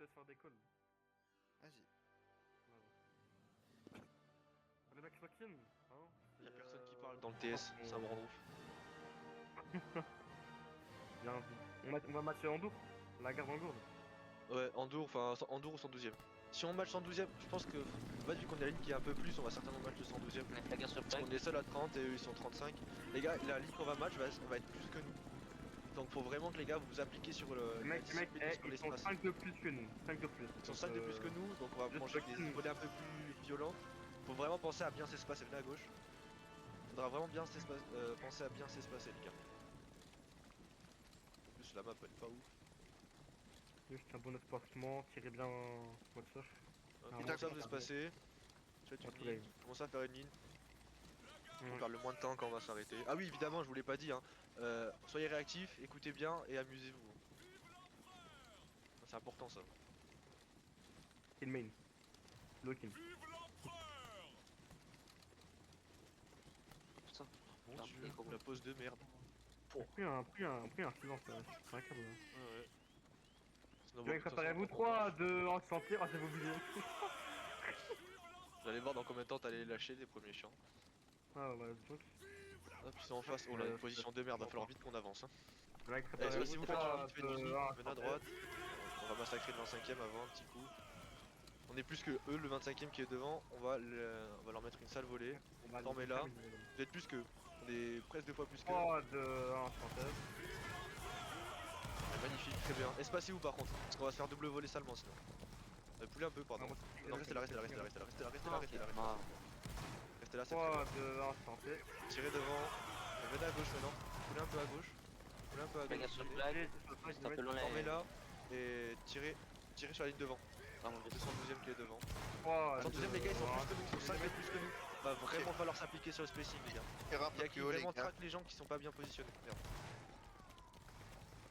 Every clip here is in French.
laisse faire des calls. Vas-y. Les mecs fucking, hein. Y'a personne qui parle dans le TS, ça me rend ouf. Bien vu. On va matcher Andour, la garde en gourde. Ouais, Andour, enfin Andour ou 112ème. Si on match 112ème, je pense que, en fait, vu qu'on est la ligne qui est un peu plus, on va certainement match le 112ème. La guerre sur Parce qu'on plaque. est seul à 30 et eux ils sont 35. Les gars, la ligne qu'on va match va être plus que nous. Donc faut vraiment que les gars vous vous appliquez sur le Les mecs, sur ils sont l'espace. 5 de plus que nous. 5 de plus. Ils sont 5 de plus que nous, donc on va manger des volets un peu plus violents. Faut vraiment penser à bien s'espacer, venez à gauche. Faudra vraiment bien penser à bien s'espacer les gars. En plus la map elle est pas ouf. Juste un bon espacement, tirez bien votre surf. Comment ça vous espacez? Faites une ligne, commencez à faire une ligne. On perd le moins de temps quand on va s'arrêter. Ah oui évidemment je vous l'ai pas dit hein. Soyez réactifs, écoutez bien et amusez-vous. C'est important ça. Kill main. Low kill. Putain. Mon Putain, dieu, il est trop bon. la pause de merde. Pris un silence, c'est un câble. Ouais. Donc préparez-vous 3, 2, 1, santé, ah c'est vos vidéos. J'allais voir dans combien de temps t'allais les lâcher les premiers chiens. Ah ouais, donc. Ah puis c'est en face, on a une position de merde, va falloir vite qu'on avance hein. Mec, Si vous faites une 3, faites une 2, ligne, 1, venez à droite. On va massacrer le 25ème avant un petit coup. On est plus que eux, le 25ème qui est devant, on va leur mettre une sale volée. Formez là, vous êtes plus que on est presque 2 fois plus que 3, 2, 1, santé. Magnifique, très bien. Espacez-vous par contre, parce qu'on va se faire double voler salement sinon. Poulet un peu, pardon. Non, restez là, restez là, restez là, restez là, restez là, restez là, restez là, restez là. Restez là, c'est 3, 2, 1, santé. tirez devant. Venez à gauche maintenant. Poulet un peu à gauche. Poulet un peu à La guerre gauche. sur plaque. C'est un peu long Formez là. là et tirez sur la ligne devant. Vraiment, Le 112ème qui est devant. 3, 112ème les gars ils sont plus que nous, ils sont 5 mètres plus que nous. Va vraiment falloir s'appliquer sur le spacing les gars. Il y a qui vraiment traque les gens qui sont pas bien positionnés. Merde.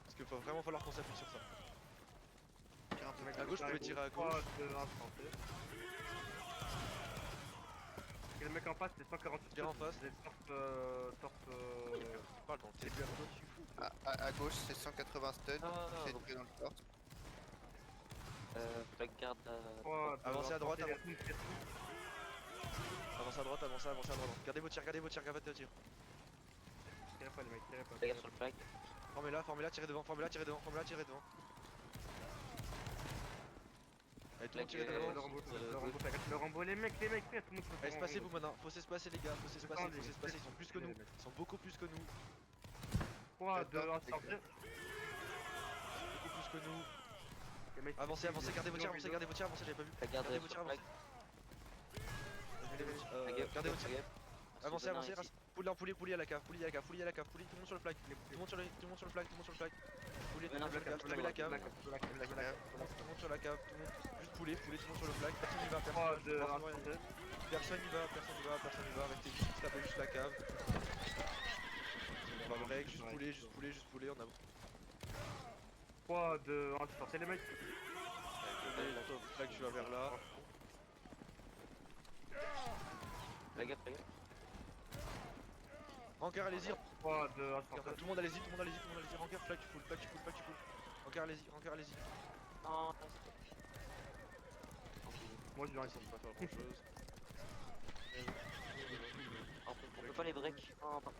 Parce qu'il va vraiment falloir qu'on s'appuie sur ça. À gauche, vous pouvez tirer à gauche. 3, 2, 1, santé. Et le mec en face, c'est 148. Tire en face. C'est top. Il parle dans le téléphone. À gauche, c'est 180 stun. Ah, C'est bon. entré dans le porte. Plaque garde. 3, 2, Avancez à droite, santé. Avancez à droite, avancez à droite. Gardez vos tirs, gardez vos tirez Tirez pas les mecs, tirez pas. La guerre sur plaque. Formez-la, tirez devant, formez-la, tirez devant. Allez, tout le monde tirez devant. Le Rambo, les mecs, tout le monde se fait Allez, espacez-vous maintenant, faut s'espacer les gars, faut s'espacer, ils sont plus que nous, ils sont beaucoup plus que nous, 3, 2, 1, santé. beaucoup plus que nous. Avancez, gardez vos tirs, avancez, j'avais pas vu. La garde Gardez vos tirs, sur plaque. gardez vos tirs. Avancez, poulet à la cave, tout le monde sur le flag, tout le monde sur le flag. Poulet, Mais non, la cave, la cave, tout le monde sur la cave, juste poulet, tout le monde sur le flag, personne n'y va, 3, 2, 1, personne n'y va, restez juste, tapez juste la cave. On va break, juste poulet, on a 3, 2, 1, sortez les mecs. le flag, tu vas vers là. La guerre. Rancœur, allez-y, 3, 2, 1, tout sortez. le monde allez-y, rancœur, flag, tu full. Rancœur, allez-y. Non, Moi je vais Ils arrêter. sont pas faire grand chose. on peut pas les break. Oh, par contre.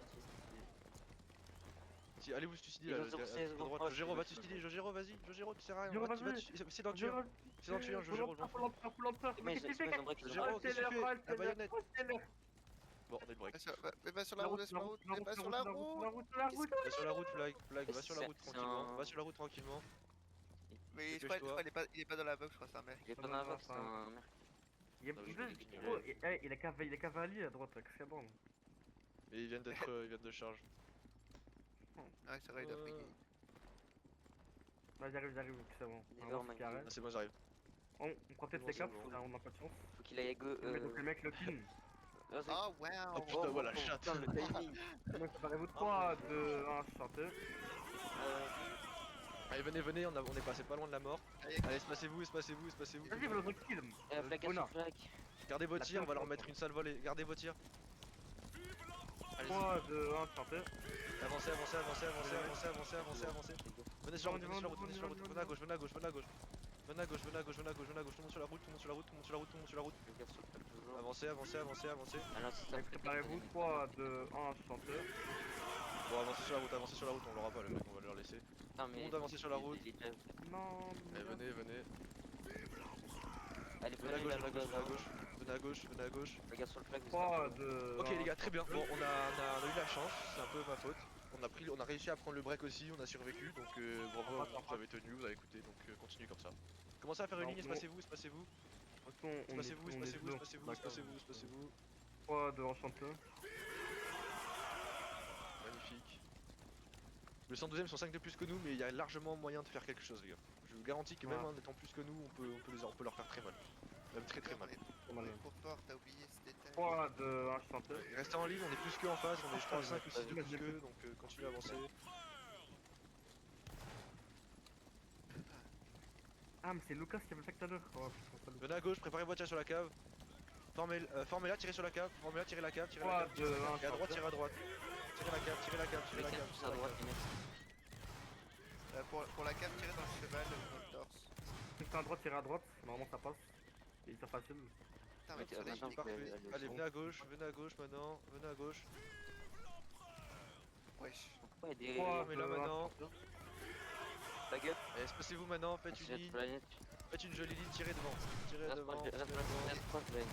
Si, allez vous suicider Ils là, vont se pousser, ils vont droite. se Jogero, va te pousser. suicider, Jogero, vas-y, tu sert à rien. Jogero, Va te- vas-y. C'est dans le tueur, Jogero, je m'en fous. Mais c'est un break. Jogero, qu'est-ce que tu fais? La baïonnette. Bon, on est le break. Mais va sur la route, va sur la route. Va sur la route, flag, va sur la route tranquillement. Mais je crois il est pas dans la box, je crois, c'est un mec. Il est pas dans la box, c'est un merde. Il a cavalier à droite, qu'est-ce qu'il y a bon? Mais ils viennent de charge. Ouais, c'est vrai, il a pris. Bah j'arrive, c'est bon. Il est vraiment Ah, c'est moi, j'arrive. On prend peut-être Bon, les c'est caps, bon. on n'a pas de chance. Faut qu'il aille à gauche. Donc le mec le kill. Vas-y. Oh, wow. Oh putain, voilà, chatte. Putain, le timing. Donc préparez-vous 3, 2, 1, sortez. Allez, venez, on est passé pas loin de la mort. Allez. Allez, espacez-vous. Vas-y, vous le kill. Plaque sur plaque. Gardez vos tirs, on va leur mettre une sale volée. Gardez vos tirs. Allez-y. 3, 2, 1, sortez. Avancez. Venez sur la route, venez à gauche. Venez à gauche, venez à gauche, venez à gauche, venez à gauche, tout le monde sur la route, tout le monde sur la route, tout le monde sur la route, tout le monde sur la route. Les gars sur le flag toujours. Avancez, avancez, avancez, avancez. Ah non, c'est ça. Allez, préparez-vous, 3, 2, 1, chanteur. Bon, avancez sur la route, on l'aura pas le mec, on va leur laisser. Non, le mais. monde avance sur la route. Non, Allez, venez, venez. Allez, Venez à gauche, venez à gauche, venez à gauche. Venez à gauche, venez à gauche. Les gars sur le flag, vous 3, êtes 2, Ok les gars, très bien. Bon, on a eu de la chance, c'est un peu ma faute. On a réussi à prendre le break aussi, on a survécu, donc bravo à vous, vous avez tenu, vous avez écouté, donc continuez comme ça. Commencez à faire une ligne, espacez-vous, espacez-vous. Espacez-vous, espacez-vous, espacez-vous, espacez-vous, espacez-vous. 3, 2, enchanteur. Magnifique. Le 112ème sont 5 de plus que nous, mais il y a largement moyen de faire quelque chose les gars. Je vous garantis que même en étant plus que nous, on peut leur faire très mal. Même très très mal. On est trop fort, t'as oublié ce détail. 3, 2, 1, chanteur. Restez en ligne, on est plus qu'eux en face, on est je crois 5 ou 6 de plus qu'eux, donc continuez à avancer. Ah, mais c'est Lucas qui avait fait tout à l'heure. Oh, putain, Venez à gauche, préparez votre chat sur la cave. Formez-la, tirez sur la cave, formez-la, tirez la cave, tirez la 3, cave. 2, 1, Et à droite, tirez à droite. Tirez la cave, tirez la cave, tirez les la gars cave. tous à droite, les mecs. Pour la cave, tirez dans le cheval, dans le torse. c'est à droite, tirez à droite. Normalement, ça passe. Et ça facile. Putain, mais Ouais, le soleil, maintenant, il est- Parfait. Ouais, Allez, venez à gauche maintenant, venez à gauche. Wesh. Pourquoi il y a des. 3, mais 2, là, 1, maintenant. chanteur. Ta gueule. Et espacez-vous maintenant, faites une Cette ligne, planète. faites une jolie ligne, tirez devant. Tirez Reste devant, proche, tirez reste devant. proche, ouais.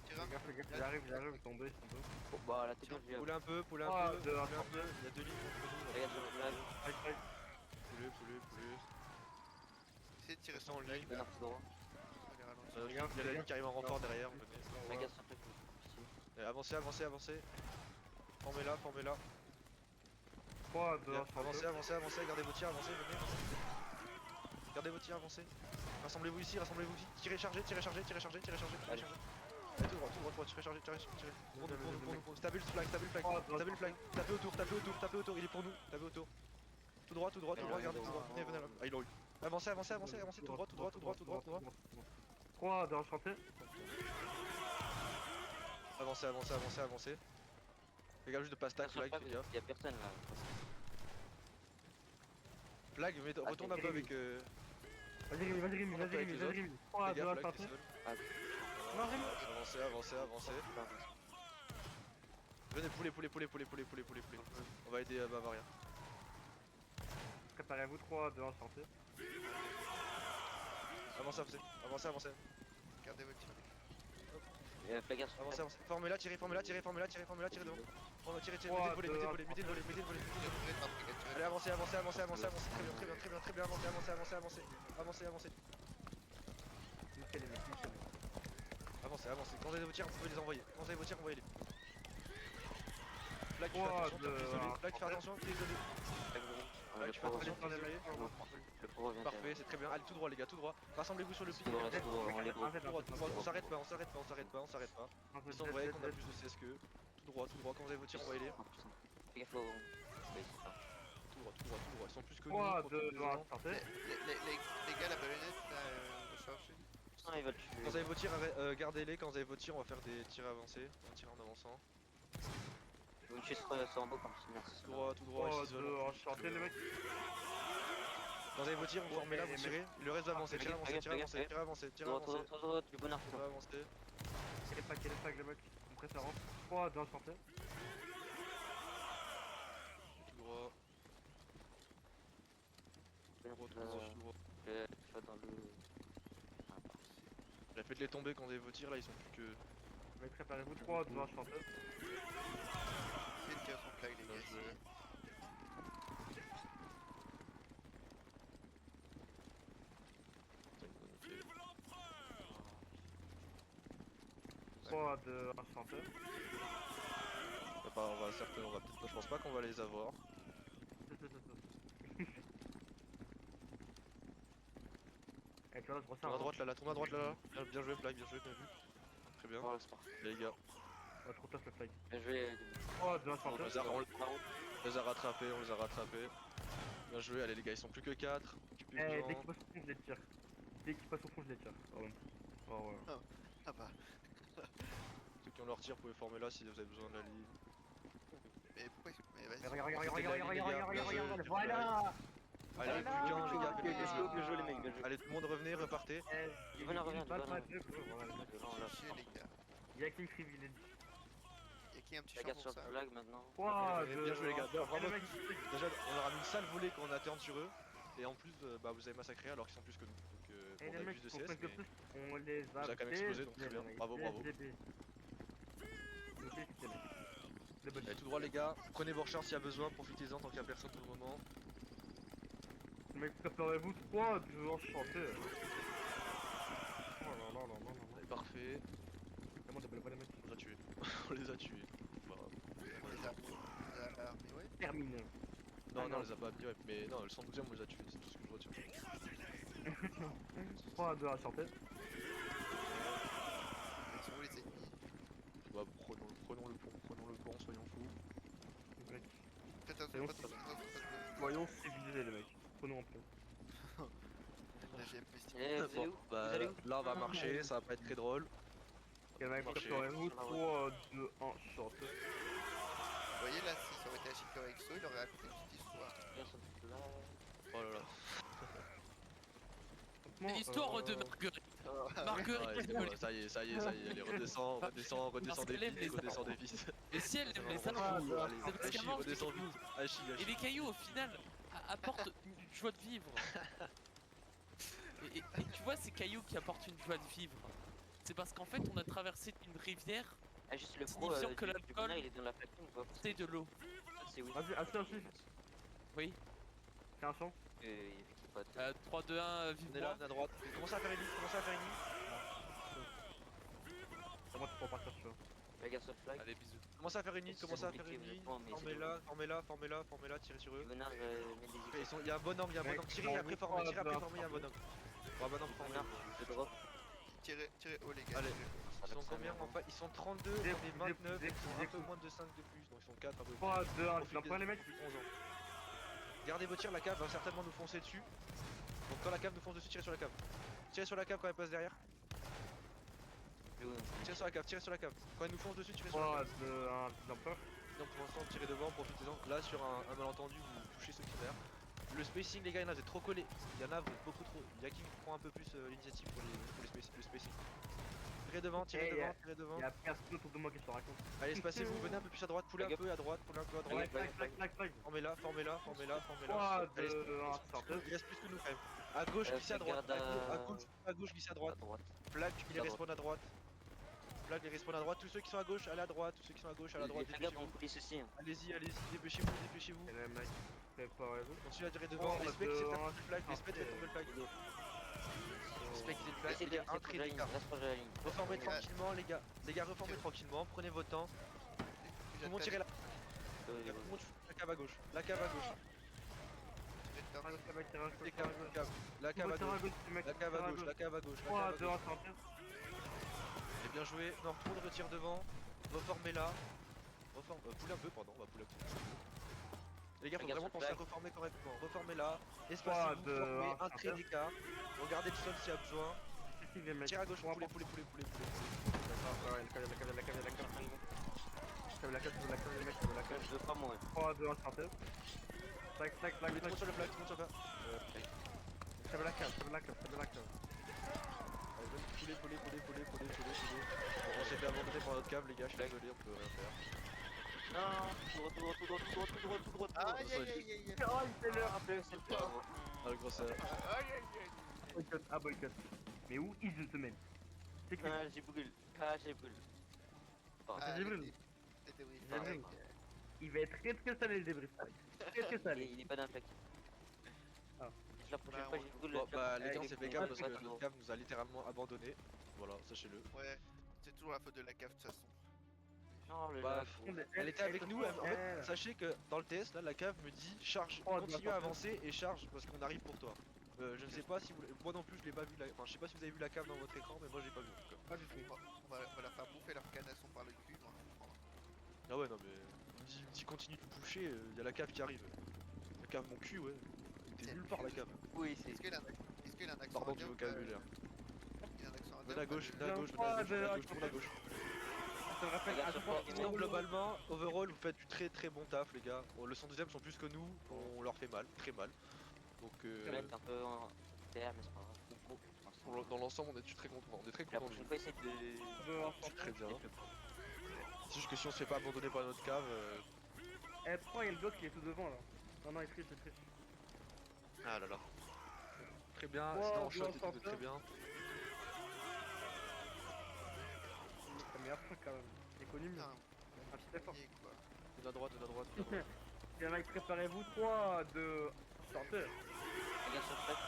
Tire un Fais gaffe, fais gaffe, j'arrive, j'arrive, tombé, tombé. Bon, bah, la technique, je Poulez un peu, poulez un 3, peu, 2, 1, poulez un peu. chanteur. Il y a 2 lignes contre nous. Regarde sur le flag. Aïe, aïe. Poulez. Essayez de tirer Restez en sur le ligne. flag. Connard tout droit. On les ralentit. Il y a la ligne qui arrive en renfort derrière, venez. Regarde sur le flag, ici. Allez, avancez, avancez, avancez. Formez-la, formez-la. 3, 2, 1, Avancez, chanteur. avancez, avancez, gardez vos tirs, avancez, venez. Gardez vos tirs, avancez. Rassemblez-vous ici, rassemblez-vous ici. Tirez, chargez, tirez, chargez, tirez, chargez, tirez, chargez, tirez, chargez. Allez, tout droit, tirez, chargez, tirez, tirez. Pour nous. Tapez le flag, tapez le flag, tapez le flag. Tapez autour, tapez autour, il est pour nous, tapez autour. Tout droit, regardez, tout droit. Venez, là. Ah, il a eu. Avancez, avancez, avancez, avancez, tout droit. 3, 2, enchanteur. Avancez, avancez, avancez, avancez. Les gars, juste de pas stack, Sur le flag, flag, les gars. il y a personne là. Flag, retourne un peu avec. Vas-y, Rémi, vas-y, Rémi, vas-y, Rémi, vas-y, Rémi. 3, Les 2, gars, 1, flag, t'es chanteur. seul. Non, Rémi. Avancez, avancez, avancez. Venez, poulet. On va aider Bavaria. Préparez-vous, 3, 2, 1, chanteur. Avancez. Gardez votre tir. Flag sur le flag. Avancez. Formez-la, tirez devant. Tirez, Trois, mettez deux, le un, volet. Tirez par brigade, Allez, avancez. Très bien, avancez. Nickel, les mecs, nickel. Avancez. Quand vous avez vos tirs, vous pouvez les envoyer. Envoyez-les. Flag, tu fais 3, attention, 2, t'es isolé. 1. Flag, tu fais attention, t'es isolé. Le tu fais pro attention, revient. t'es isolé. Le pro revient. Parfait, c'est très bien. Allez, tout droit, les gars, tout droit. Rassemblez-vous sur le pic. Tout droit, on les gros. Tout droit. On s'arrête pas. Ils sont envoyés qu'on a plus de CS que eux. Tout droit. Quand vous avez vos tirs, envoyez-les. Fais gaffe au. Tout droit. Ils sont plus que nous. 3, 2, profitez-en. 1, chanteur. Les gars, la ballonnette, là, rechargez. Non, ils veulent Quand tuer. vous avez vos tirs, gardez-les. Quand vous avez vos tirs, on va faire des tirs avancés. Un tir en avançant. Ils vont tuer sur en bas comme si merci. Tout droit, 3, ils 2, s'isolent. 1, chanteur, les mecs. Quand vous avez vos tirs, vous formez là, vous tirez. Le reste va avancer. Tirez avancé. Droit, du bonheur. Quel est pas, les mecs. On presse, ça rentre. 3, 2, 1, chanteur. Tout droit. Tu vas dans le. Là, faites-les tomber quand vous avez vos tirs. Là, ils sont plus que. Les mecs, préparez-vous, 3, 2, 1, chanteur. Essayez de tirer son flag, les Bien gars. joué. C'est une bonne idée. 3, 2, 1, chanteur. On va peut-être pas, je pense pas qu'on va les avoir. Et tu vois, là, je ressens. Tourne à droite là. Bien joué, flag, bien vu. Très bien. Ouais, c'est parfait. Les gars, Ouais, trop tough le flag. Bien joué. 3, 2, 1, on chanteur. les a rattrapés, Bien joué, allez les gars, ils sont plus que 4. Eh, dès qu'il passe au fond, je les tire. Dès qu'il passe au fond, je les tire. Oh, ouais. Oh, ouais. Ah bah. Ceux qui ont leur tir, vous pouvez former là si vous avez besoin de la ligne. Mais pourquoi Mais Mais vas-y. regarde, Bien joué. voilà. Allez, plus qu'un, les gars, Bien joué les mecs, bien joué. Allez, tout le monde revenez, repartez. Reviens, reviens, Pas reviens. de jeu, voilà, Chier, les gars. il y a King Privilege. Y'a qui un petit Regarde champ sur pour ça? flag maintenant. Ouah, Bien joué, les gars. Bien, bravo. le mec, Déjà, on leur a mis une sale volée quand on a turn sur eux. Et en plus, bah, vous avez massacré alors qu'ils sont plus que nous. Donc, et bon, on les a mecs plus de qui CS, comprennent que mais plus, on les a vous avez quand même explosé, donc très bien. mec, Bravo, bravo. BSDB. Ok, c'est mec. Le bon. allez, tout droit, les gars. Prenez vos recharges s'il y a besoin, profitez-en tant qu'il n'y a personne pour le moment. Mec, préparez-vous 3, puis je vais en chanter. Oh là là là là là. Allez, parfait. Comment t'appelles pas les mecs? On les a tués. On les a tués. Bah, On les a. Mais ouais. Terminé. non, Ah, non, on non. les a pas mis, ouais. Mais non, le 112ème, on les a tués. C'est tout ce que je retiens. 3 2 à chanter. Ils sont où les ennemis? Bah, prenons le pont, soyons fous. Mec, Faites Soyons attention, faites attention. voyons civilisés les mecs. Prenons un peu. La GMP Steam. Eh, vous allez où? Bah, Vous allez où? là, on va marcher, ça va pas être très drôle. Ok mec, Marché. préparez-vous 3 2 1 chanter. Vous voyez là, si ça aurait été Ashika Exo, il aurait raconté une petite histoire. Regarde sur flag. Oh là là. Franchement, L'histoire de Marguerite. Marguerite, Ouais, c'est bon, ça y est, allez, redescends des qu'elle aime pistes, les redescends des pistes. Et si elle aime les C'est arbres, bon, allez, c'est parce qu'elle Hachi, mange redescends des cailloux. vite. Hachi, Et les cailloux au final apportent une joie de vivre. Et tu vois ces cailloux qui apportent une joie de vivre, c'est parce qu'en fait on a traversé une rivière, Ah, juste le pro Signifiant que du l'alcool- connard, il est dans la platine ou pas? c'est de l'eau. C'est oui. Vas-y, assis un chiffre. Oui. C'est un champ. Il fait qu'il pote. 3, 2, 1, vive On est là, moi. on est à droite. Commencez à faire une ligne, C'est moi qui peux partir sur. Regarde sur flag. Allez bisous. Commencez à faire une ligne, C'est commencez à faire compliqué, une ligne. honnêtement, mais c'est Formez-la, tirez sur eux. Venard met des Ok, équipes. il y a un bon angle, tirez après formez, tirez après formez, il y a un bon angle. Bon, bon angle, formez. Venard, je drop. Tirez haut les gars. Allez. Ça Ils sont va, ça combien va. en fait? Ils sont 32, on est 29, ils sont un peu moins de 5 de plus, donc ils sont 4 à peu près. 3 2 1, tu Profitez- l'as pas les mecs? 11 ans. Gardez vos tirs, la cave va certainement nous foncer dessus. Donc quand la cave nous fonce dessus, tirez sur la cave. Tirez sur la cave quand elle passe derrière. Tirez sur la cave. Quand elle nous fonce dessus, tirez sur la 3 cave. 2 1, tu peur? Donc pour l'instant, tirez devant, profitez-en. Là, sur un malentendu, vous touchez ceux qui sont derrière. Le spacing, les gars, il y en a, vous êtes trop collés. Il y en a, vous êtes beaucoup trop. Il y a qui prend un peu plus l'initiative pour le spacing. Tirez devant, tirez devant. Il y a personne autour de moi qui se raconte. Allez, spacez-vous, venez un peu plus à droite, poulez un peu à droite, Flag, flag. Formez-la. 3 Allez, 2 1, chanteuse. il reste plus que nous quand même. À gauche, glissez à droite. À gauche, glissez à À droite. droite. Flag, il les respawn à droite. Flag, les respawn à droite. Tous ceux qui sont à gauche, allez à droite. Tous ceux qui sont à gauche, allez à droite. Les gars vont couler ceci. Allez-y, dépêchez-vous. Et les mecs, préparez-vous. Continuez à tirer devant. Respect, c'est ta flag. Respect, c'est ta flag. Respect, c'est flag. Essayez Les gars, de un rester trait la ligne, d'écart. reste proche de la ligne. Reformez tranquillement, les gars. Les gars, reformez tranquillement. Prenez votre temps. Tout le monde tirez la Euh, tout le monde shoot la cave à gauche. La cave à gauche. Les caves, la cave à gauche. La cave à gauche. La cave à gauche. 3 2 1, chanteuse. Et bien joué. Non, retourne, retire devant. Reformez là. Poulez un peu, pardon. On va pouler un petit peu. Les gars, faut Regarde vraiment sur penser à flag. reformer correctement. Reformez là. 3, Espacez-vous. 2, Formez 1, un trait d'écart. Regardez le sol s'il y a besoin. Tire à gauche. Poulez. Je veux pas mourir. 3 2 1, chanteuse. Tac, tac, tac, Tout le tac. monde sur le flag. Tout le monde sur le flag. J'avais la cave. Allez, venez, poulez. Bon, on s'est fait abandonner par notre cave, les gars. Je suis désolé, on peut rien faire. Non, tout droit. Aïe aïe aïe aïe aïe. Oh, il fait l'heure. C'est le pauvre. Ah, le gros ça. Aïe aïe aïe. Boycott, ah boycott. Mais où is une semaine? C'est qui? Ah, j'ai brûlé. Ah, j'ai brûlé. les débris. J'ai brûlé. Il va être très salé le débrief. Très salé. Il est pas d'impact. Ah. La prochaine fois, j'ai brûlé Bon, le bah, les Allez, gars, c'est fait gaffe parce que pas notre cave nous a littéralement abandonné. Voilà, sachez-le. Ouais, c'est toujours la faute de la cave de toute façon. Non, le Bah, lac. elle était avec nous. En fait, sachez que dans le TS, là, la cave me dit charge, Oh, continue d'accord. à avancer et charge parce qu'on arrive pour toi. Je ne sais pas si vous. Moi non plus, je l'ai pas vu. Enfin, je sais pas si vous avez vu la cave dans votre écran, mais moi j'ai pas vu en tout cas. Pas du tout. On va leur faire bouffer leur canasson par le cul. Ah ouais, non, mais. Il me dit continue de pusher, il y a la cave qui arrive. La cave, mon cul, ouais. T'es nulle part la cave. Oui, c'est. Est-ce qu'il a un accent Pardon du indien, vocabulaire. Il a un accent Venez à gauche, indien, venez à gauche, venez à gauche, venez à gauche, tourne à gauche. Je te le rappelle, Regarde à sur chaque fois, flag. Sinon, globalement, overall, vous faites du très bon taf, les gars. Bon, le 112ème sont plus que nous, on leur fait mal, très mal. Donc Je vais être un peu en terre, mais c'est pas grave. dans l'ensemble on est très content. On est très La content. prochaine fois, essaye de. C'est très bien. C'est juste que si on se fait pas abandonner par notre cave, Eh, pourquoi il y a le bloc qui est tout devant là? Non, non, il triche, il triche. ah là là. Très bien, Wow, sinon on shot et bloc tout de très bien. C'est meilleur truc quand même. Il est connu mieux. Putain, Un petit effort. nier, quoi. De la droite, de la droite, de la droite. Les mecs, préparez-vous 3, 2, sortez. Regarde sur le fait,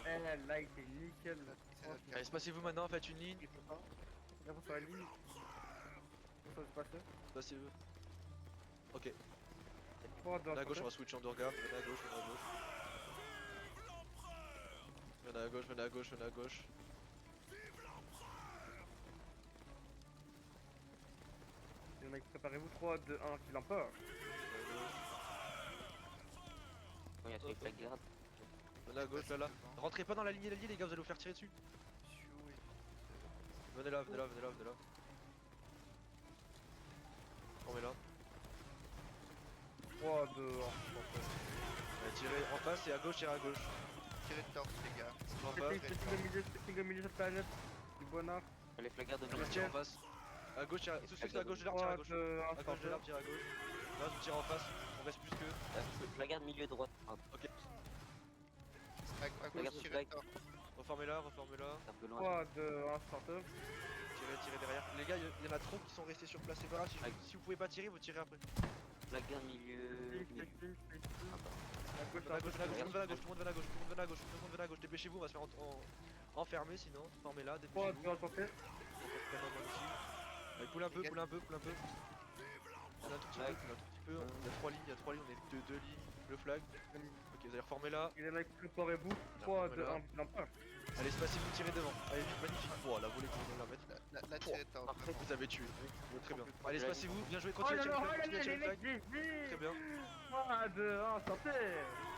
Eh, là, il était nickel. C'est notre Allez, espacez-vous maintenant, faites une ligne. Il faut pas. Là, faut sur la ligne. Ça va se passer. Espacez-vous. Ok, 3, 2, venez à gauche, on va switch en deux regards. Venez à gauche, venez à gauche. Venez à gauche, venez à gauche, venez à gauche. Les mecs, préparez-vous 3, 2, 1, qu'il en part. quand il y a celui qui la garde. Venez à gauche, là, là. Rentrez pas dans la ligne, les gars, vous allez vous faire tirer dessus. Chou et- Venez là, venez là, venez là, venez là. On est là. 3, 2, 1. Allez, tirez en face et à gauche, tirez à gauche. Tirez de torse, les gars. En face, Setting au milieu de cette planète. Du bonheur. Les flagards de on tire en face. À gauche, tirez. Tous ceux qui sont à gauche de l'arbre, tirez à 3, gauche. 2, 1, À gauche de l'arbre, tirez à gauche. Là, je tire en face. On reste plus que. Flagarde milieu droite. Ah, À Regarde gauche, ce tirez flag. de torse. Reformez-la, reformez-la. c'est un peu loin. 3, 2, 1, sortez. Tirez, tirez derrière. Les gars, il y en a trop qui sont restés sur place. C'est pas grave. Si vous pouvez pas tirer, vous tirez après. Flagarde milieu. À Venez à gauche, gauche, venez à gauche, tout le monde venez à gauche, tout le monde venez à gauche, tout le monde venez à gauche, tout le monde venez à gauche. Dépêchez-vous, on va se faire enfermer sinon. Formez-la, 3, 2, dépêchez-vous. 1, sortez. Allez, poule un peu, poule un peu, poule un peu. On a un tout petit peu, on a un tout petit peu. Il y a 3 lignes, il y a 3 lignes, on est deux lignes. Le flag. Ok, vous allez reformer là. Les mecs, préparez-vous 3, 2, 1, qu'il en part. Allez, espacez-vous, tirez devant. Allez, vite, magnifique. Oh, la volée qu'on vient de la mettre. Là, tirez de torse. Parfait. Vous avez tué. Très bien. Allez, espacez-vous, bien joué, Oh continuez là à tirer là, le flag, continuez à tirer les le mecs, flag. j'ai Très bien. 3, 2, 1, sortez.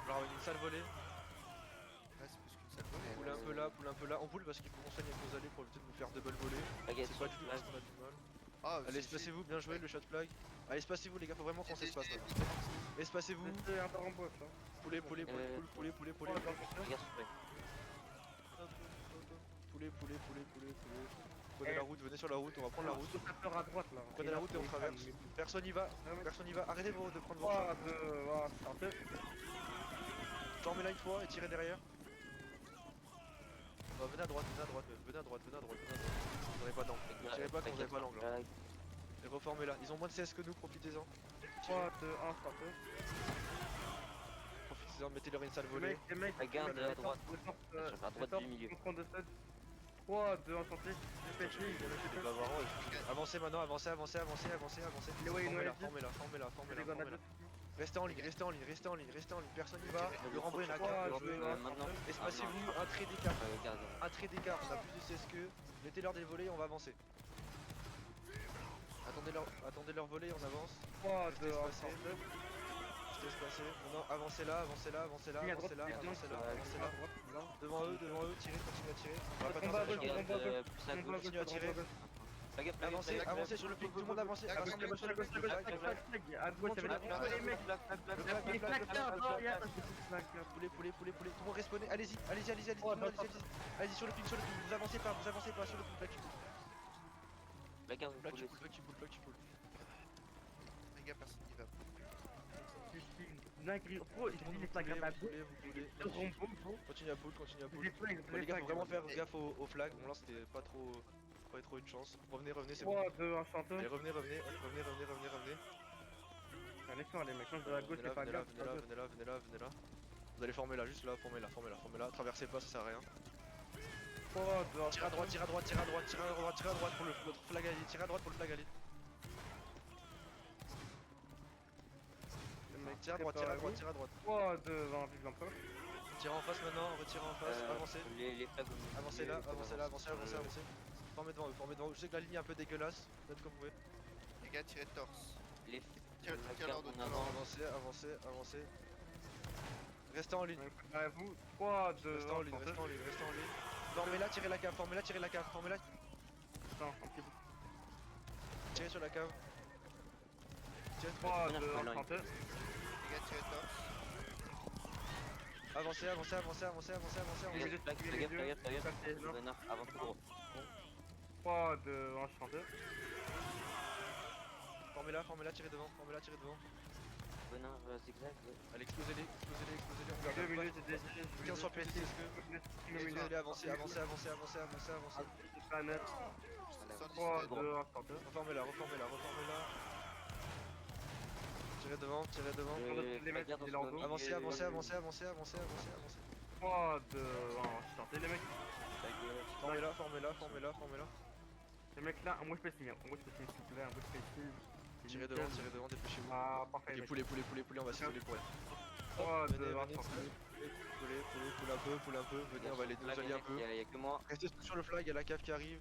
Alors, une sale volée. Là, c'est plus qu'une seule volée. Poule un peu là, poule un peu là. On poule parce qu'il faut qu'on soigne avec nos allées pour éviter de nous faire double voler. Flagarde C'est sur pas le du tout flag. parce qu'on a du mal. Ah, Allez, espacez-vous, bien joué, le shot flag. Allez, espacez-vous, les gars, faut vraiment qu'on s'espace là. Espacez-vous. Laissez un peu en bosse. Hein. Poulez, poulez, poulez, poulez, poulez, poulez, Trois, poulez. deux, un, sortez. Regarde sur le flag. Poulez, poulez, poulez, poulez, poulez. Prenez la route, venez sur la route, on va prendre la route. Tout à l'heure à droite là. Prenez la route et on traverse. Personne y va, personne y va. Arrêtez de prendre vos 3, shots. 2, 1, sortez. Formez-la une fois et tirez derrière. Bah, venez à droite, venez à droite, venez à droite, venez à droite, venez à droite. Vous n'avez pas d'angle. Tirez pas quand vous n'avez pas l'angle. Hein. Et reformez-la. Ils ont moins de CS que nous, profitez-en. 3, 2, 1, sortez. Profitez-en, mettez-leur une sale Les volée. mecs, les mecs. Regarde à droite. Je Sur la droite du milieu. 3, 2, 1, sortez. Les Bavarons, avancez maintenant, avancez, avancez, avancez, avancez, avancez. Les Wayne Formez-la, Wade. formez-la, formez-la, formez-la, Les gars, on a formez-la. Restez en ligne, restez en ligne, restez en ligne, restez en ligne. Personne n'y va. Le Rambo, il y en a Trois, qu'un. deux, un. Maintenant. Espacez-vous, un trait d'écart. Regarde. Un trait d'écart, on a plus de CS qu'eux. Mettez-leur des volets, on va avancer. Attendez leur volet, on avance. 3, 2, 1, espacé. sortez. Je laisse passer. Non, avancez là, avancez là, avancez là, avancez là, avancez là, avancez là. Devant eux, tirez, continuez à tirer. On va pas On faire va ça, à gauche, les gens. Regarde plus à gauche. Continue à tirer. Flagarde, Avancez, avancez sur le pic, tout le monde avance. Rassemblez-vous sur le pic. À gauche, il y avait les mecs. Les placards, non, il y a Poulet, poulet, poulet, poulet. Tout le monde respawné. Allez-y, allez-y, allez-y, allez-y, allez-y sur le pic, sur le pic. Vous avancez pas sur le pic. Là, tu poules. Flagarde, Là, tu poules, là, tu poules, là, tu poules. Les gars, personne n'y va. Dinguerie. Gros, il dit les placards à gauche. Vous poulez. Continue à pull, continue à pull. Les flags, Bon, les gars, faut vraiment faire gaffe aux flags. Bon, là, c'était pas trop une chance. Revenez, c'est bon. 3, 2, 1, sortez. Allez, revenez. Un effort, les mecs. Change de la gauche, les placards. Venez là. Vous allez former là, juste là, formez là. Traversez pas, ça sert à rien. 3, 2, 1, Tire à droite pour notre flag allié. Tire à droite pour le flag allié. Tire à droite. 3, 2, 1, vive l'empereur. Tirez en face maintenant, retirez en face, avancez. Les flags. Avancez là, avancez. Formez devant eux. Je sais que la ligne est un peu dégueulasse, faites comme vous pouvez. Les gars, tirez de torse. Les Tire-leur de en avant. Avancez. Restez en ligne. Préparez-vous. 3, 2, 1, Restez en ligne. Formez-la, tirez la cave. Non, un petit bout. Tirez sur la cave. 3, Bien 2, joué, 1, Line. sortez. Les gars, tirez de torse. Avancez, avancez, avancez, avancez, avancez, avancez, Fais avancez. gaffe, fais gaffe, fais gaffe, fais gaffe. Veneur, avant tout droit. 3, 2, 1, chanteur. Formez-la, tirez devant, formez-la, tirez devant. Veneur, zigzag. Allez, explosez-les, explosez-les, explosez-les. On Milieu, garde milieu, pas. c'est des 15 sur le PC, explosez-les, avancez, avancez, avancez, avancez, avancez, avancez. Planète. 110 3, sur 2, 1, chanteur. Reformez-la, reformez-la, reformez-la. Tirez devant, tirez devant. Les mecs, il est en dos. Avancez, avancez, avancez, avancez, avancez, avancez, avancez. 3, 2, 1, chanteur. Les mecs, Formez-la, formez-la, formez-la, formez-la. les mecs là, un mot spacing, s'il vous plaît, un mot spacing. Tirez devant, dépêchez-vous. Ah, parfait. Ok, mec. poulet, on va s'isoler pour rien. 3, 2, 1, Venez, chanteur. poule un peu, venez, on va les nous allier un peu. Y'a que moi. Restez sur le flag, il y a la cave qui arrive.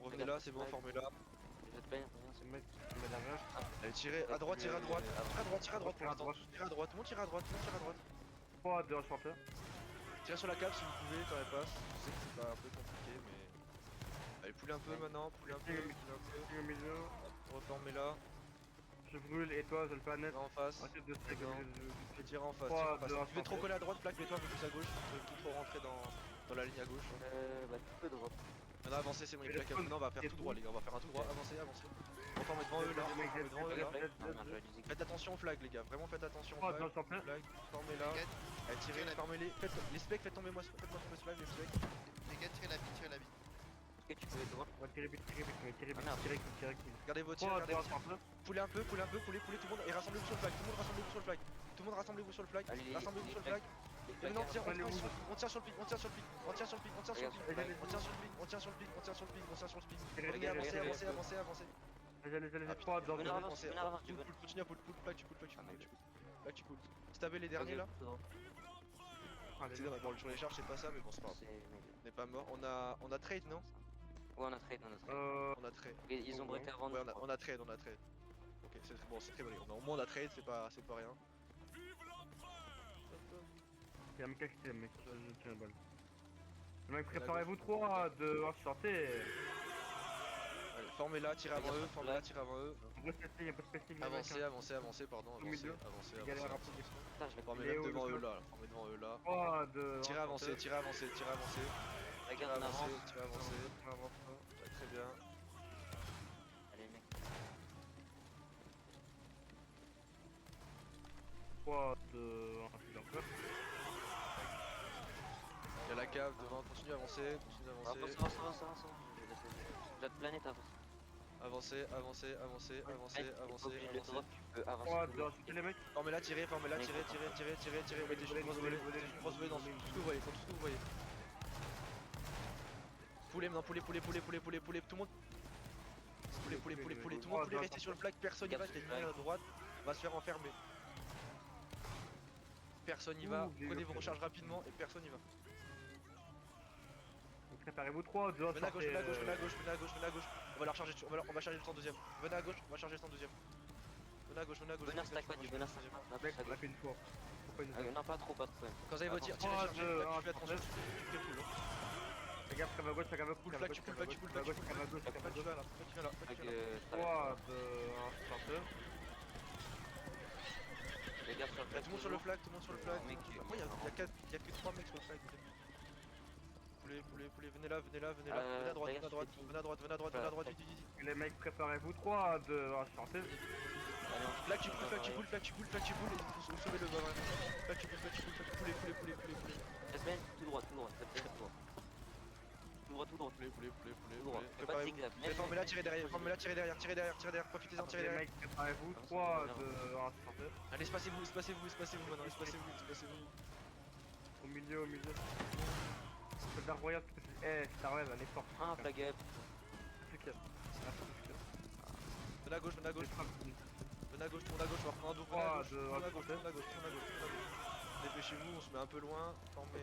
Revenez là, c'est bon, formez-la. Je te paye, rien, C'est le mec qui met la rage. Allez, tirez à droite, tirez à droite. Tirez à droite, tirez à droite pour l'instant. Tirez à droite, tout le monde tire à droite, tout le monde tire à droite. 3, 2, 1, chanteur. Tirez sur la cave si vous pouvez quand elle passe. Je sais que c'est pas un peu compliqué, mais. Allez, poulez un peu maintenant, poulez un peu, Au milieu. reformez-la. Je brûle et toi, je le planète. Là en face. Arrête de se D'accord. je Tirez en face, Trois, tirez en face. deux, un, Tu veux trop coller à droite, plaque, mets-toi un peu plus à gauche. Tu veux plus trop rentrer dans la ligne à gauche. Bah, tu peux drop. Maintenant avancez, c'est bon, les plaques. Maintenant on va faire tout droit, les gars. On va faire un tout droit. Avancez, avancez. Reformez devant eux là. Reformez devant eux là. Faites attention aux flags, les gars. Vraiment faites attention aux 3, 2, 1, flags. chanteur. Flag, formez-la. Allez, tirez, formez-les. Faites les specs, faites tomber moi, faites-moi tomber ce flag, les specs. Les gars, tirez la bite, tirez la bite. Est-ce que tu peux droit? On va tirer vite, tirer vite, tirer vite, Ah, merde. tirer vite, tirer vite. Gardez vos tirs, 3, gardez 2, 1, vos tirs. chanteur. Poulez un peu, poulez tout le monde et rassemblez-vous sur le flag. Tout le monde rassemblez-vous sur le flag. Tout le monde rassemblez-vous sur le flag. Allez, Rassemblez-vous sur le flag. Et maintenant on tire sur le pic, on tire sur le pic, on tire sur le pic, on tire sur le pic, on tire sur le pic, on tire sur le pic, on tire sur le pic, on tire sur le pic, on tire sur le pic. Revenez, avancez, avancez, avancez, avancez. Allez, 3, 2, 1, Venez chanteur. avance, venez avance, tu veux. Continue à pull, flag, tu pull, flag, tu pull. Si t'avais les derniers là, Allez, c'est dommage, bon sur les charges c'est pas ça mais bon c'est pas grave. On n'est pas mort, on a trade non? Ouais, on a trade, on a trade. On a trade. Et ils ont breaké avant Ouais nous. on a trade. Ok c'est bon, c'est très bon, au moins on a trade, c'est pas rien. il y a un mec qui mec, je tire une balle. Le mec, préparez-vous 3, 2, 1, chanter. Allez, formez-la, tirez avant eux, formez-la, tirez avant eux. Un peu spacing, un peu spacing. Avancez, pardon, Au milieu. avancez. Galère à poser. Putain, je l'ai Formez Il est même où, devant le eux gars là, formez devant eux là. 3, 2, 1, Tirez avancez, tirez avancez. Regarde en avance. Tirez avancez. Ouais, très bien. Allez, mec. 3, 2, 1, chanteur. Il y a la cave devant, continuez à avancer, Avance, avance, avance. Notre planète avance. Avancez. Le drop, tu peux 3, avancer. 2, 1, chanter les mecs. Formez-la, tirez, mettez juste une grosse volée, dans tout ce que vous voyez, tout ce que vous voyez. Poulez maintenant, poulez, tout le monde. Poulez, tout le monde poulez, restez sur le flag, personne y va, les lumières à droite, va se faire enfermer. Personne y va, prenez vos recharges rapidement et personne y va. Préparez-vous 3, 2, 1, Venez à gauche. On va la recharger, on va charger le 102ème. Venez à gauche, on va charger le 102ème. Venez à gauche. Venez stack pas du venez stack pas. Mec, on l'a fait une fois. Pourquoi une Non, pas trop. Quand vous avez vos tirs, tirez, Trois, deux, un, fais attention, tu fais pull. Fais gaffe, cave à gauche, cave à Pull flag, tu pull, flag, tu pull, flag, tu cave à gauche, pull, cave à tu gauche. vas là, tu vas là. 3, 2, 1, chanteur. Les gars sur le Tout le monde sur le flag, Mec, Après, y'a que 3 mecs sur le flag. Poulez, venez là, venez à droite, vite. Les mecs, préparez-vous 3, 2, 1, chanter. Flag, tu pull, et vous sauvez le bas. Flag, tu pull, poulez. Jasmine, tout droit. Tout droit. Fais pas de zigzag. Formez-la, tirez derrière, profitez-en, tirez Les derrière. mecs, préparez-vous 3, 2, 1, chanter. Allez, espacez-vous maintenant, espacez-vous. Au milieu. Soldat royal, Star Wars, elle est forte. Ah, flag up. Venez à gauche, tout le monde à gauche, on va reprendre un double. Trois, Venez deux, à gauche. Dépêchez-vous, on se met un peu loin. Formez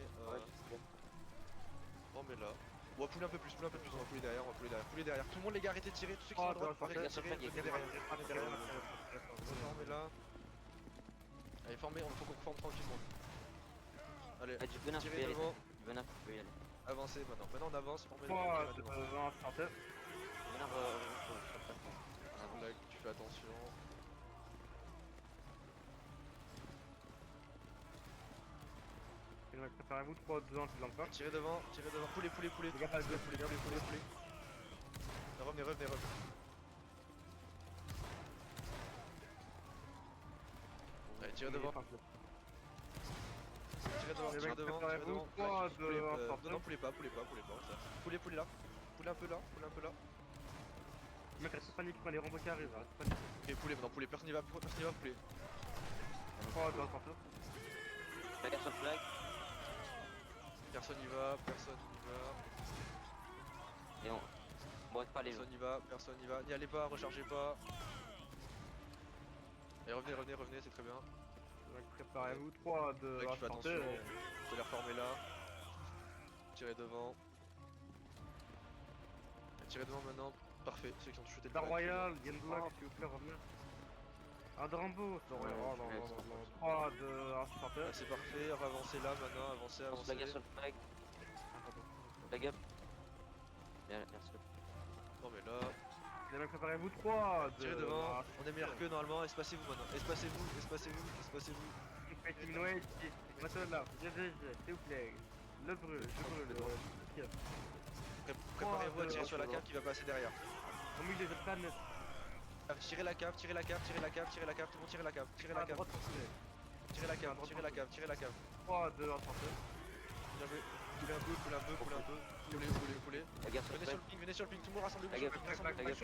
là. On va pouler un peu plus, on va pouler derrière. Tout le monde les gars, arrêtez de tirer, tous ceux qui sont à droite, arrêtez de tirer, venez derrière. Formez là. Allez, formez, il faut qu'on forme tranquillement. Allez, Du venin, tu peux y tirez aller. devant, Du venin, tu peux y aller. avancez maintenant. Maintenant on avance, formez 3, là. 2, 1, chanter. Venin, Là, tu fais attention. mecs, préparez-vous, 3, 2, 1, c'est de l'encore. Tirez devant, poulet. Les gars, pas le Poulet. Revenez. Allez, tirez devant. Tirez devant. Préparez-vous, 3, 2, 1, Non, poulet pas, ça. Poulet là. Poulet un peu là. Mec, reste panique, prends les robots qui arrivent, reste panique. Ok, poulet, personne n'y va, poulet. 3, 2, 1, sortez. Bagarre sur flag. Personne n'y va. Et on brûle pas les gens. Personne n'y va. N'y allez pas, rechargez pas. Et revenez, c'est très bien. Donc préparez-vous, 3, 2, Mec, 1, je fais attention. sortez. Vous allez reformer là. Tirez devant. Tirez devant maintenant. Parfait, ceux qui ont shooté le Star bac. Royal, Genblock, s'il vous plaît, revenez. Ah, de Rambo, Star Royal. Oh non, non, non. 3, 2, 1, sortez. Ah, c'est parfait, avancez là maintenant, avancez. On se bagarre sur le flag. Bagarre. Bien, merci. Non mais là, Les mecs, préparez-vous, 3, 2, tirez devant, 1, on est meilleur que normalement, espacez-vous maintenant, espacez-vous. Fighting Noël, maintenant là, GGG, s'il vous plaît. Le brûle, Préparez-vous à tirer sur la cave qui va passer derrière. Au milieu de planète, Tirez la cave, tout le monde tirez la cave, à droite, tirez la cave. 3, 2, 1, sortez. Bien joué. Poulez un peu. Poulet. Bagarre sur le flag. Venez sur le ping, tout le monde rassemblez-vous. Bagarre, Rassemblez-vous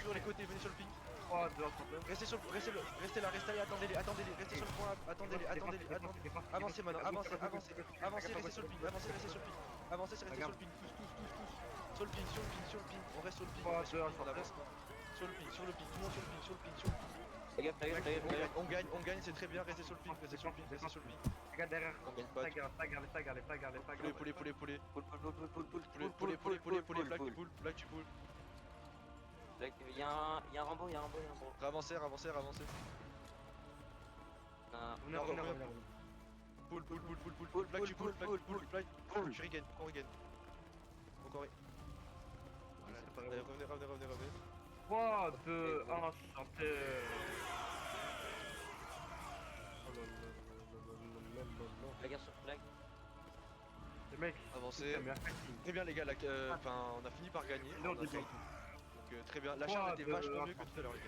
sur les côtés, venez sur le ping. 3, 2, 1, sortez. Restez là, attendez-les, restez sur le point, attendez-les. Avancez maintenant, avancez, restez sur le ping, avancez, restez sur le ping. Avancez, restez sur le ping, tous. Sur le ping, on reste sur le ping. 3, 2, 1, On sortez. avance. Sur le ping, tout le monde sur le ping. Bagarre. On gagne, c'est très bien, restez sur le ping. Regarde derrière. On gagne pas. Poulet. Poulet. Black tu poules. Il y a un Rambo. Avancez. Venez. Poule. Black tu poules. Tu regain. Encore. Allez, revenez. 3, 2, 1, sortez. Bagarre sur le flag. Les mecs, Avancez. Très bien les gars, on a fini par gagner. Non, On a dis fait. donc. Donc très bien, la charge était vachement mieux que tout à l'heure les gars.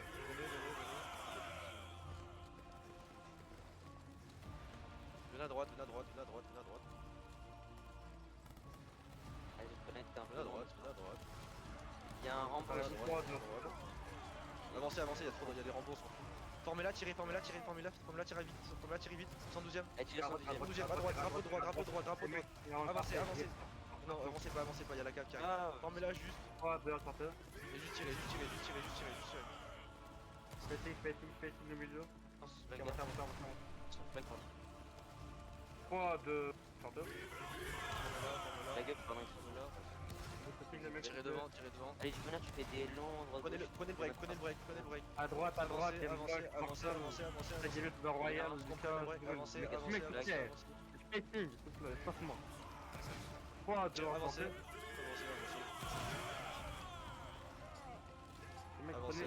Venez à droite. Allez, je connecte un peu. Venez à droite. Il y a un Rambo Allez, aussi. 3, 2, Avancez, il y a des rembos. Formez-la, tirez vite. 112ème. Elle tire son 112ème, à droite, drapeau droit. Avancez. Non, avancez pas, il y a la cave qui arrive. Ah, Formez-la juste. 3, 2, 1, sortez. Et juste tirez. Fighting le milieu. bagarre sur le flag. 3, 2, sortez. Bagarre, pardon, ils sont là. Tirez devant. Allez, Juvena, tu fais des longs droits Prenez le break. À droite, il y a une blague. Avancez. J'ai vu le Royal, Avancez. Fighting, s'il vous plaît, espacement. 3, 2, 1, Avancez. sortez. Les mecs, Avancez.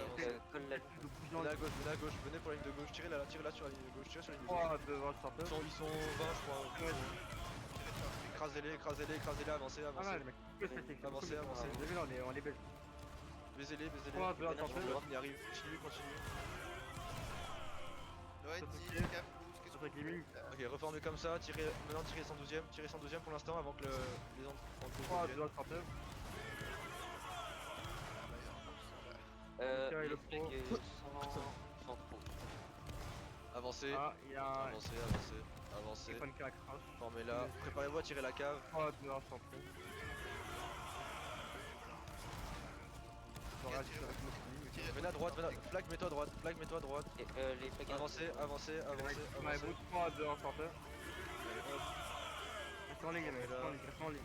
Colle la Venez à gauche, venez pour la ligne de gauche. Tirez là sur la ligne de gauche, 3, 2, 1, sortez. Ils sont 20 je crois. Écrasez-les, avancez. Ah ouais, les mecs, que c'est Avancez. Vous avez vu, on est belle. Baisez-les. 3, 2, 1, sortez. On y arrive, continue. Noël, Ok. dis, cap, qu'est-ce Sur gaming. Ok, reformez comme ça, tirez 112ème pour l'instant avant que les autres 3, 2, 1, sortez. les le flags pro. sans trop. Avancez, Ah, il y a un avancez, téléphone qui a crash. formez-la, préparez-vous à tirer la cave. 3, 2, 1, sortez. Venez à droite, flag mets-toi à droite, Et les flags. avancez. 3, 2, 1, sortez. Restez en ligne, les mecs, restez en ligne.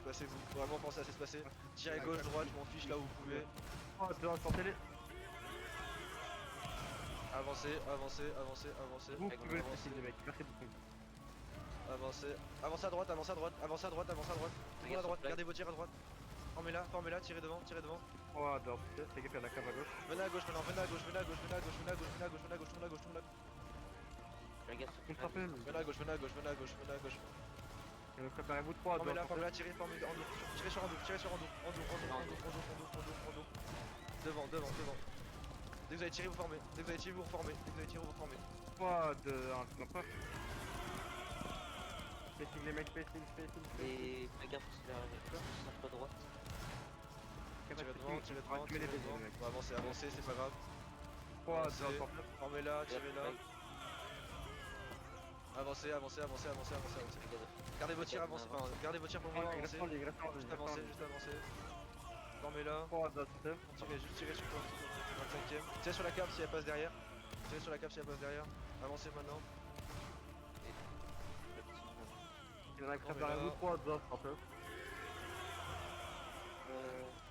Espacez-vous, vraiment pensez à s'espacer. Tirez gauche, droite, je m'en fiche là où vous pouvez. 3, 2, 1, sortez-les. Avancez. Vous pouvez le facile, les mecs, merci beaucoup. Avancez à droite. Tout le monde à droite, gardez vos tirs à droite. Formez-la, tirez devant. 3, 2, 1, sortez. Fais gaffe, il y a la cave à gauche. Venez à gauche maintenant, venez à gauche. gaffe sur le Contre flag. rappel. Venez à gauche, venez à gauche, venez à gauche, venez à gauche. Préparez-vous 3, 2, Formez là, tirez, formez en dos. Tirez sur en dos, tirez sur en dos. En dos, en dos, en dos, en dos, en dos, en dos, en dos. Devant, devant, devant. Dès que vous avez tiré, vous formez. Dès que vous avez tiré, vous reformez. Dès que vous avez tiré, vous reformez. 3, 2, 1, snapper. Spacing les mecs, spacing. Et la gaffe sur la centre droite. Tirez devant, tirez devant, Tu mets les tirez deux, devant. les mecs. On va avancer, avancer, c'est pas grave. 3, 2, 1, Avancez. snapper. Formez là, tirez là. Flag. Avancez, avancez, avancez, avancez, avancez, avancez. Gardez vos tirs, avancez. Enfin, gardez vos tirs pour le moment, avancez. Juste avancez, juste avancez. Formez là. 3, 2, 1, Tirez, juste tirez sur le 25ème. Tirez sur la cave si elle passe derrière. Tirez sur la cave si elle passe derrière. Avancez maintenant. Préparez-vous 3, 2, 1, snapper.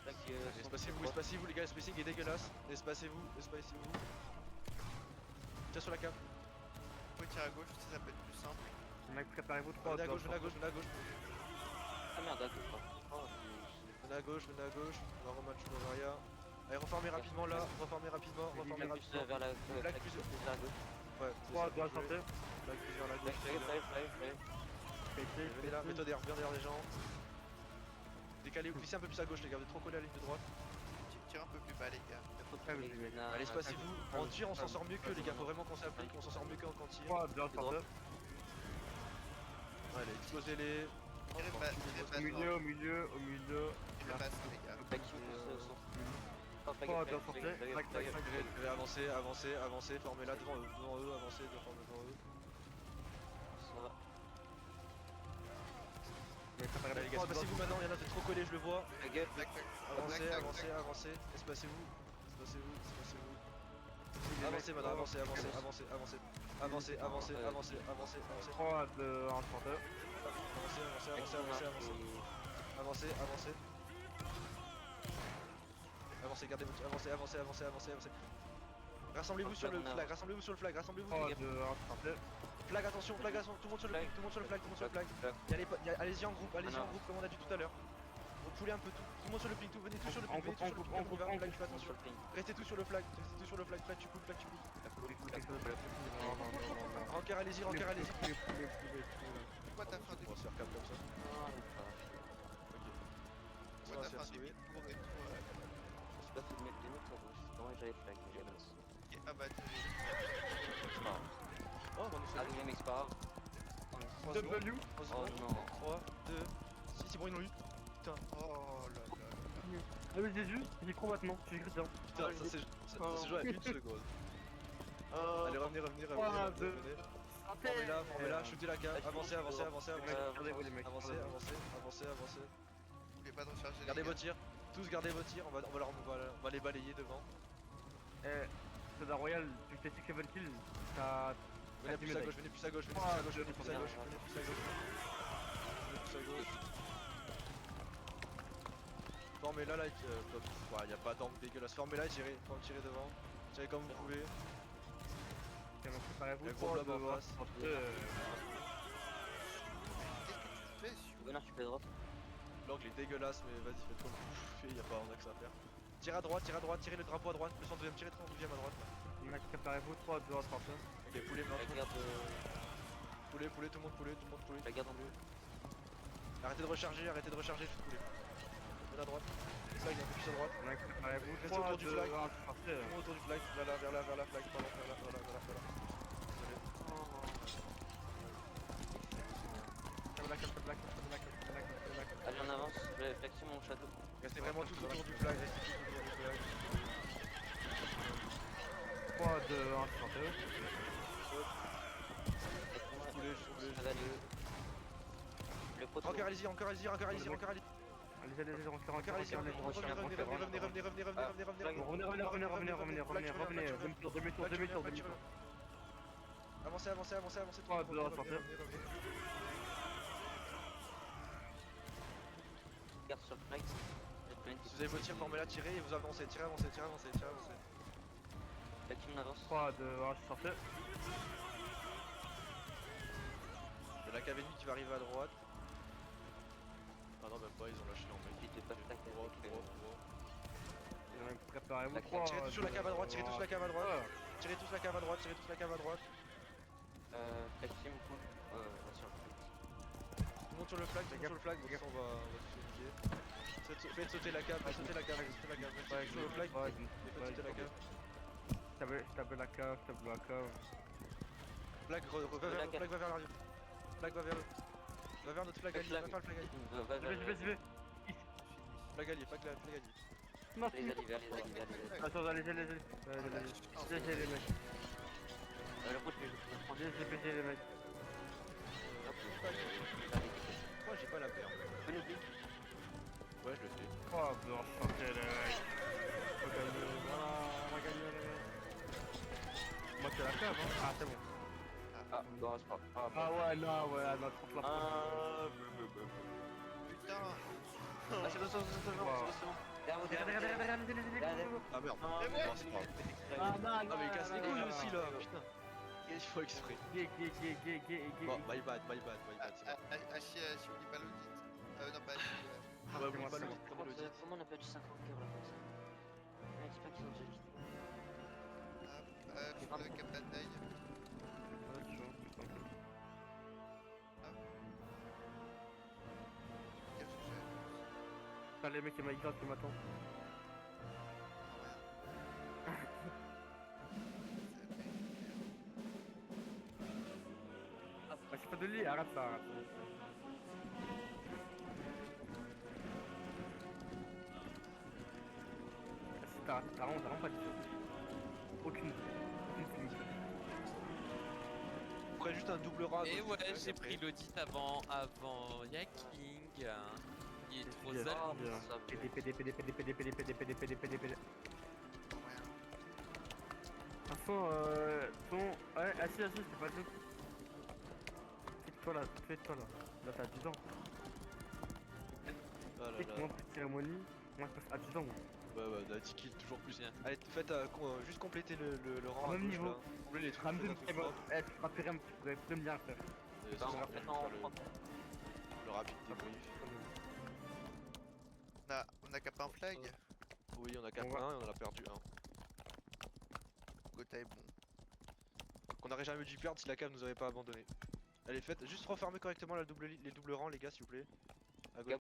Flag, Espacez-vous, espacez-vous les gars, le spacing est dégueulasse. Espacez-vous, espacez-vous. Tire sur la cave. Vous pouvez tirer à gauche, ça peut être plus simple. Mec, préparez-vous 3, Venez 2, à 1, gauche, venez à gauche, venez à gauche. Ah merde, à gauche. Venez à gauche, venez à gauche. On va rematch le Varia. Allez, reformez rapidement là, reformez rapidement, reformez Plus rapidement. vers la Flag flag, plus- plus vers la gauche. Ouais, 3, 2, 1, snapper. Flag plus vers la Flag, gauche. flag. Venez là, mettez derrière, bien derrière les gens. Décalez, glissez un peu plus à gauche les gars, vous êtes trop collés à la ligne de droite. Tire un peu plus bas, les gars. Allez, espacez-vous. En tir, on s'en sort mieux que les gars, faut vraiment qu'on s'applique, on s'en sort mieux qu'en tir. 3, 2, 1, snapper. Allez, explosez-les. Tirez pas, Au milieu, au milieu, au milieu. tirez pas, les gars. Flag qui pousse au centre. Oh, flag, 3, flag, 2, 1, flag, snapper. flag, Flag, flag, flag, flag. Allez, avancez, avancez, avancez, formez là devant eux, avancez, formez devant eux. Ça va. Allez les gars, espacez-vous maintenant, y'en a t'es trop collé, je le vois. Flag, flag. Flag, flag. Avancez, Flag, avancez, flag. avancez, espacez-vous, espacez-vous, espacez-vous. Avancez maintenant, avancez, avancez, avancez, avancez, avancez, avancez, avancez, avancez, avancez, 3, 2, 1, snapper. avancez, avancez, avancez, avancez, avancez, avancez. Avancez, gardez votre, avancez, avancez, avancez, avancez, avancez. Rassemblez-vous sur le flag, rassemblez-vous sur le flag, rassemblez-vous. 3, 2, 1, snapper. Flag, attention, tout le monde sur le flag, tout le monde sur le flag, tout le monde sur le flag. Allez-y en groupe, allez-y en groupe comme on a dit tout à l'heure. Repoulez un peu tout, le monde sur le ping, tout, venez tous sur le ping, venez tous sur le ping, flag, faites attention. Restez tous sur le flag, flag, tu coupes, flag, tu coupes. Rancœur, allez-y, rancœur, allez-y. Pourquoi t'as fait un On va se faire cap comme ça. Pourquoi Ça va t'as se fait faire un sauver. demi-tour et tout Je suis pas fait de mettre les notes à gauche. Non, j'avais flag, mais j'ai mince. Ok, ah bah, C'est pas grave. Oh, on nous fait Allez, les mecs, c'est pas grave. 3 secondes, W. 3 Oh secondes, non. 3, 2, si, c'est bon, ils l'ont eu. oh là là. Ah oui, Jésus, j'y crois maintenant, je suis chrétien. Putain, ça s'est joué à une seconde. Allez, revenez, revenez, Trois, revenez, deux. revenez. Formez là, shootez la cave, avancez, avancez, avancez, avancez, Regardez-vous les mecs. avancez, avancez, avancez, avancez. Vous voulez pas de recharger les Gardez gars. vos tirs, tous gardez vos tirs, on va les balayer devant. Eh, Soda Royal, tu fais 6 level kills, t'as... Venez plus à gauche, venez plus à gauche, venez plus à gauche, venez plus à gauche, venez plus à gauche. Venez plus à gauche. Formez là, top. Ouais, y a pas d'angle dégueulasse. Formez là, tirez devant. Tirez comme vous pouvez. Préparez-vous Il y a gros 3, blob 2, en 1, face. Qu'est-ce que tu fais sur Gonard, tu fais drop. L'angle est dégueulasse, mais vas-y, faites comme vous pouvez, y a pas un axe à faire. Tirez à droite, tirez le drapeau à droite, le 102ème, tirez le 32ème à droite. Mec, préparez-vous 3, 2, 1, 30. Ok, poulez La maintenant. garde, Poulez, tout le monde poulez, la garde en bleu. Arrêtez de recharger, juste poulez. Venez à droite. Flag, un peu plus à droite. Mec, préparez-vous Restez 3, autour du 2, 1, flag. 30. Tout le monde autour du flag, vers la flag, pardon, vers la. Désolé. Allez, on avance. Je vais flexer mon château. Restez vraiment tout autour du flag, restez tout autour du flag. 3, 2, 1, 30. Poulez, juste poulez, juste Allez. poulez. Le poteau. Encore allez-y. Allez, rentrez, Encore allez-y, revenez. Revenez. Avancez, tout Trois, le deux, monde, sortez. revenez. Garde sur le flag. Si vous avez vos tirs, formez là, tirez et vous avancez, tirez, avancez. La team avance. 3, 2, 1, sortez. Il y a la cave ennemie qui va arriver à droite. Ah non, même pas, ils ont lâché leur mec. Il était pas flag Tout droit. Préparez-vous La 3, Tirez tous sur la cave à droite, tirez tous la cave à droite. Tirez tous la cave à droite. Flag team cool. Sur Tout le monde sur le flag, tout le monde sur le flag, de toute façon on va tous égaliser. Faites sauter la cave, faites sauter la cave, faites sauter la cave. Faites sur le flag, faites sauter la cave. Je tape la cave, je tape la cave. Flag va vers l'arrière. Flag va vers eux. Va vers notre flag allié, va vers le flag allié. J'y vais. Flag allié, flag allié. Non, les alliés, vers les alliés, vers les alliés. Attends, allez. J'ai les mecs. Le rouge, mais je prends J'ai pété les mecs. Moi j'ai pas la paire. le blitz. Ouais, je le fais. Oh, bien chanté les mecs. On va gagner, voilà, on va gagner les mecs. Moi c'est la cave, hein. Ah, c'est bon. Ah, non, c'est pas. Ah ouais, non, trop la Putain. Ah, c'est bon, c'est bon. Derrière vous. Ah merde. Ah, Non, c'est pas grave. Ah mais il casse les couilles aussi là, putain. Il faut exprès. Gay. Bon, my bad, c'est bon. Hachi, oublie pas l'audit. Non, pas Hachi. Ah bah, oublie pas le Comment on a perdu 50 cœurs là comme ça? On dit pas qu'ils ont déjà quitté. Sur le cap bataille. T'as les mecs et Minecraft qui m'attendent. Ah, j'ai pas de lit, arrête ça. T'as vraiment pas de lit. Aucune feeling. Après juste un double rat. Et donc, ouais, après. j'ai pris l'audit avant Yaking. Il est trop zen. PD. De toute façon, ouais, assis, c'est pas de joke. Fais-toi là. Là, t'as 10 ans. Ah là Et là. comment petite cérémonie, moi je passe à 10 ans. Bah, la 10 kills toujours plus. Bien. Allez, faites juste compléter le rang. Au à même gauche, niveau. là. Complétez les trucs. Ramdun, faites un truc propre. tu frapperais un petit peu, tu peux me dire frère. Et ça, Non, c'est en bien, fait, je on vais faire le rapide débrief. On a capé un flag. Oui, on a capé On va- un et on en a perdu un. Gotha est bon. Qu'on n'aurait jamais dû perdre si la cave nous avait pas abandonné. Allez, faites juste refermer correctement les doubles rangs, les gars, s'il vous plaît. À gauche.